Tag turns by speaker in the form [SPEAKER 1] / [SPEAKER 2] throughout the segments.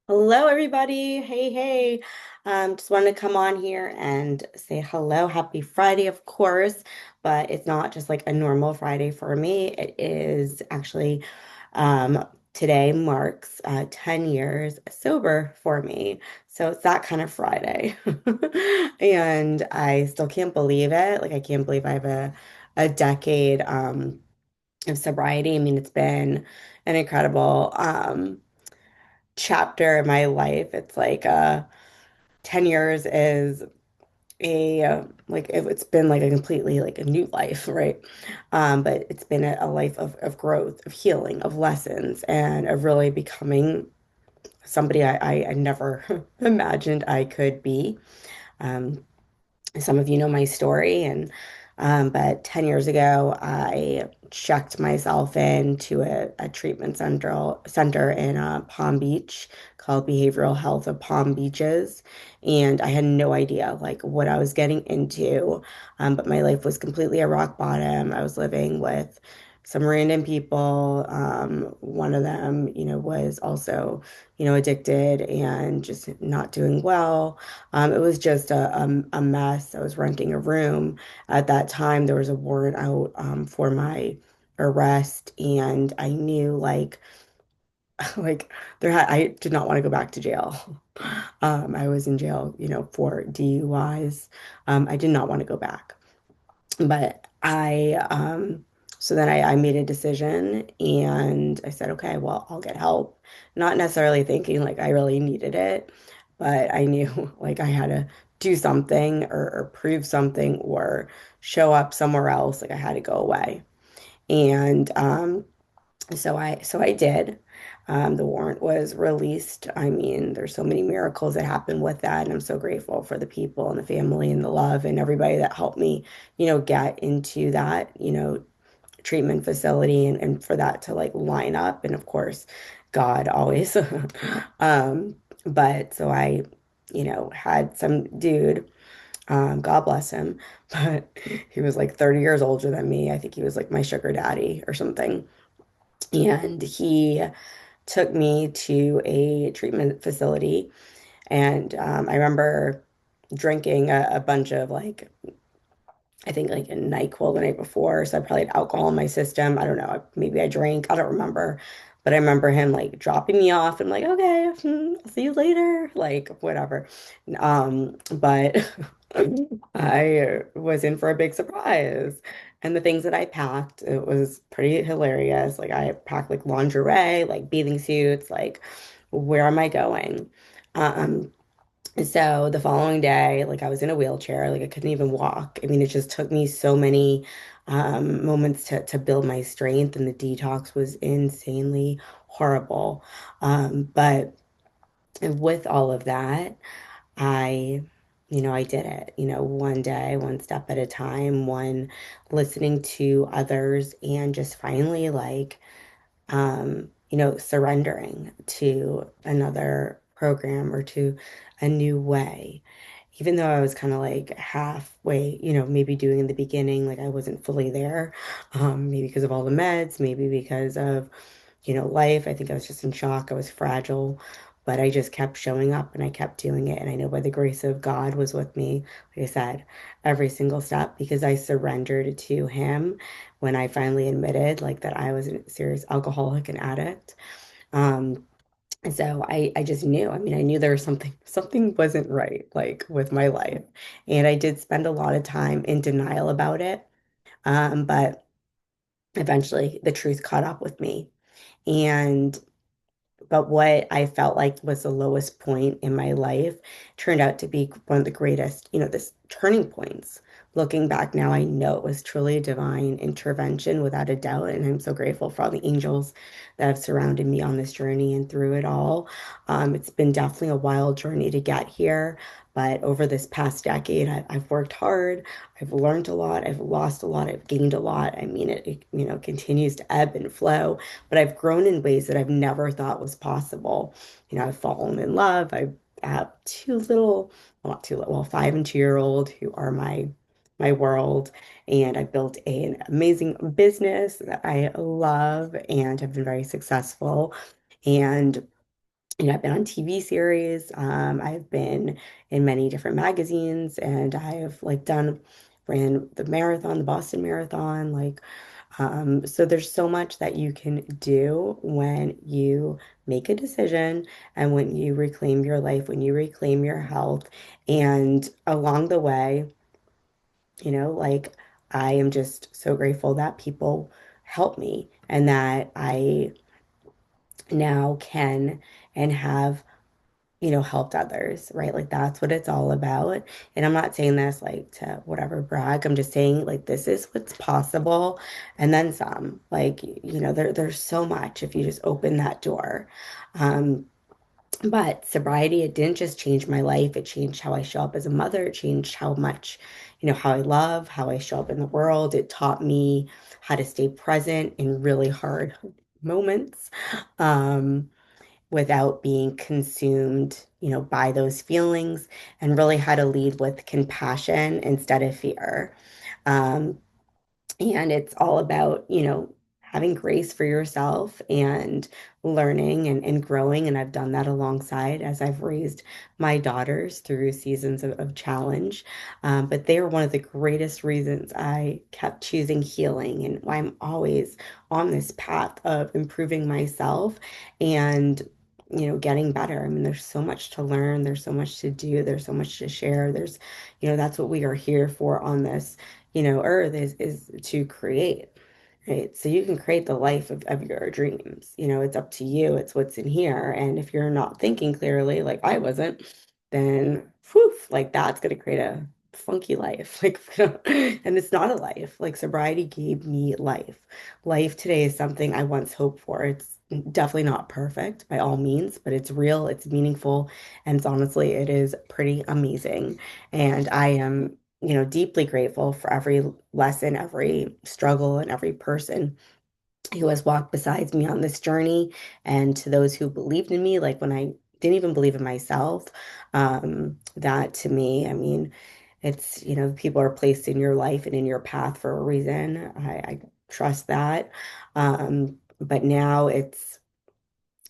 [SPEAKER 1] Hello, everybody. Hey, hey. Just wanted to come on here and say hello. Happy Friday, of course, but it's not just like a normal Friday for me. It is actually, today marks 10 years sober for me. So it's that kind of Friday. And I still can't believe it. Like, I can't believe I have a decade of sobriety. I mean, it's been an incredible chapter in my life. It's like 10 years is it's been like a completely like a new life, right? But it's been a life of growth, of healing, of lessons, and of really becoming somebody I never imagined I could be. Um, some of you know my story, and but 10 years ago, I checked myself into a treatment center in Palm Beach called Behavioral Health of Palm Beaches, and I had no idea like what I was getting into. But my life was completely at rock bottom. I was living with some random people. One of them, was also, addicted and just not doing well. It was just a mess. I was renting a room. At that time, there was a warrant out for my arrest, and I knew like I did not want to go back to jail. I was in jail, for DUIs. I did not want to go back. But so then I made a decision and I said, okay, well, I'll get help. Not necessarily thinking like I really needed it, but I knew like I had to do something or prove something or show up somewhere else. Like I had to go away. And so I did. The warrant was released. I mean, there's so many miracles that happen with that, and I'm so grateful for the people and the family and the love and everybody that helped me, get into that, treatment facility and for that to like line up. And of course, God always. Um, but so I, had some dude, God bless him, but he was like 30 years older than me. I think he was like my sugar daddy or something. And he took me to a treatment facility. And I remember drinking a bunch of like, I think like a NyQuil the night before. So I probably had alcohol in my system. I don't know. Maybe I drank. I don't remember. But I remember him like dropping me off and like, okay, I'll see you later. Like, whatever. But I was in for a big surprise. And the things that I packed, it was pretty hilarious. Like I packed like lingerie, like bathing suits, like where am I going? Um, so the following day, like I was in a wheelchair, like I couldn't even walk. I mean, it just took me so many moments to build my strength, and the detox was insanely horrible. But with all of that, I, I did it, one day, one step at a time, one listening to others, and just finally surrendering to another program or to a new way. Even though I was kind of like halfway, maybe doing in the beginning, like I wasn't fully there, maybe because of all the meds, maybe because of, life. I think I was just in shock. I was fragile, but I just kept showing up and I kept doing it. And I know by the grace of God was with me, like I said, every single step because I surrendered to Him when I finally admitted like that I was a serious alcoholic and addict. Um, and so I just knew. I mean, I knew there was something wasn't right like with my life. And I did spend a lot of time in denial about it. But eventually the truth caught up with me. And but what I felt like was the lowest point in my life turned out to be one of the greatest, this turning points. Looking back now, I know it was truly a divine intervention without a doubt. And I'm so grateful for all the angels that have surrounded me on this journey and through it all. It's been definitely a wild journey to get here. But over this past decade, I've worked hard. I've learned a lot. I've lost a lot. I've gained a lot. I mean, it continues to ebb and flow, but I've grown in ways that I've never thought was possible. I've fallen in love. I have two little, well, not two little, well, 5 and 2-year-old who are my world. And I've built an amazing business that I love and have been very successful. And I've been on TV series. I've been in many different magazines, and I've like ran the marathon, the Boston Marathon. So there's so much that you can do when you make a decision and when you reclaim your life, when you reclaim your health. And along the way, like I am just so grateful that people help me and that I now can and have helped others, right? Like that's what it's all about. And I'm not saying this like to whatever brag. I'm just saying like this is what's possible and then some. Like, there's so much if you just open that door. Um, but sobriety, it didn't just change my life, it changed how I show up as a mother. It changed how much, how I love, how I show up in the world. It taught me how to stay present in really hard moments. Um, Without being consumed, by those feelings and really how to lead with compassion instead of fear. Um, and it's all about, having grace for yourself and learning and growing. And I've done that alongside as I've raised my daughters through seasons of challenge. But they are one of the greatest reasons I kept choosing healing and why I'm always on this path of improving myself and getting better. I mean, there's so much to learn, there's so much to do, there's so much to share. That's what we are here for on this earth is to create, right? So you can create the life of your dreams. It's up to you. It's what's in here. And if you're not thinking clearly, like I wasn't, then whew, like that's gonna create a funky life. Like, and it's not a life. Like sobriety gave me life. Life today is something I once hoped for. It's definitely not perfect by all means, but it's real, it's meaningful, and it's honestly, it is pretty amazing. And I am deeply grateful for every lesson, every struggle, and every person who has walked beside me on this journey, and to those who believed in me, like when I didn't even believe in myself. That to me, I mean, it's, people are placed in your life and in your path for a reason. I trust that. But now it's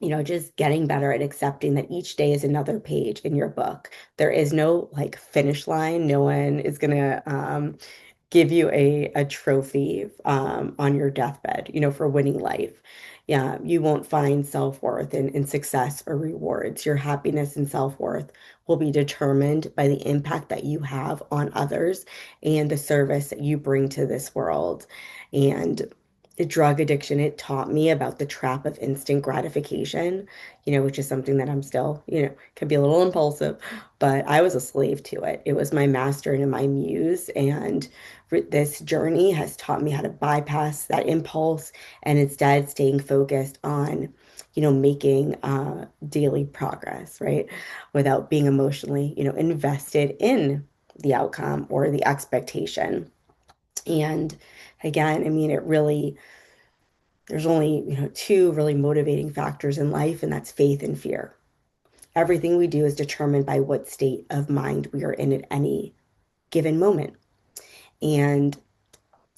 [SPEAKER 1] just getting better at accepting that each day is another page in your book. There is no like finish line. No one is gonna give you a trophy on your deathbed, for winning life. Yeah, you won't find self-worth in success or rewards. Your happiness and self-worth will be determined by the impact that you have on others and the service that you bring to this world. And the drug addiction, it taught me about the trap of instant gratification, which is something that I'm still, can be a little impulsive, but I was a slave to it. It was my master and my muse. And this journey has taught me how to bypass that impulse and instead staying focused on, making daily progress, right? Without being emotionally, invested in the outcome or the expectation. And again, I mean, there's only, two really motivating factors in life, and that's faith and fear. Everything we do is determined by what state of mind we are in at any given moment. And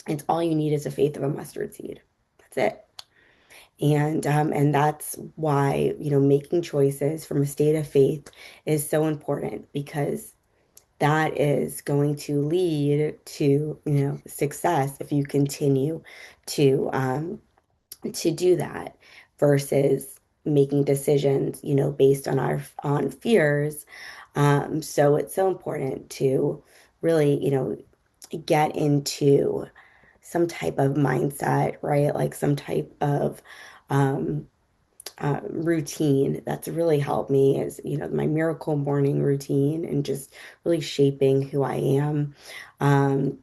[SPEAKER 1] it's all you need is a faith of a mustard seed. That's it. And that's why, making choices from a state of faith is so important because that is going to lead to, success if you continue to do that versus making decisions, based on our on fears. So it's so important to really, get into some type of mindset, right? Like some type of um, routine that's really helped me is, my miracle morning routine and just really shaping who I am. Um,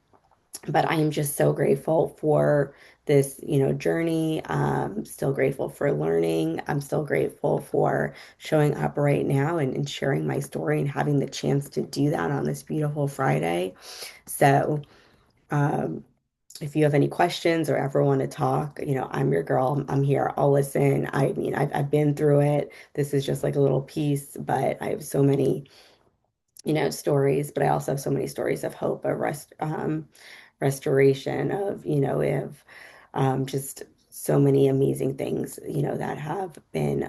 [SPEAKER 1] but I am just so grateful for this, journey. Still grateful for learning. I'm still grateful for showing up right now and sharing my story and having the chance to do that on this beautiful Friday. So, um, if you have any questions or ever want to talk, I'm your girl. I'm here. I'll listen. I mean, I've been through it. This is just like a little piece, but I have so many, stories, but I also have so many stories of hope, of restoration, of just so many amazing things, that have been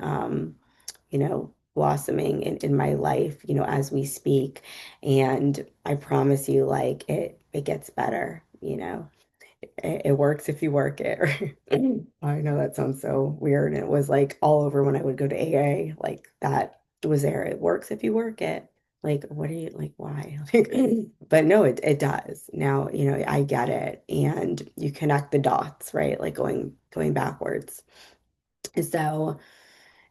[SPEAKER 1] blossoming in my life, as we speak. And I promise you, like it gets better, it works if you work it. Right? I know that sounds so weird. And it was like all over when I would go to AA, like that was there. It works if you work it. Like, what are you like, why? But no, it does. Now, I get it. And you connect the dots, right? Like going backwards. So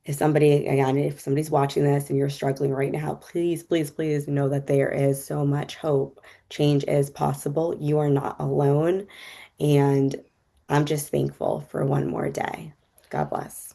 [SPEAKER 1] if somebody's watching this and you're struggling right now, please, please, please know that there is so much hope. Change is possible. You are not alone. And I'm just thankful for one more day. God bless.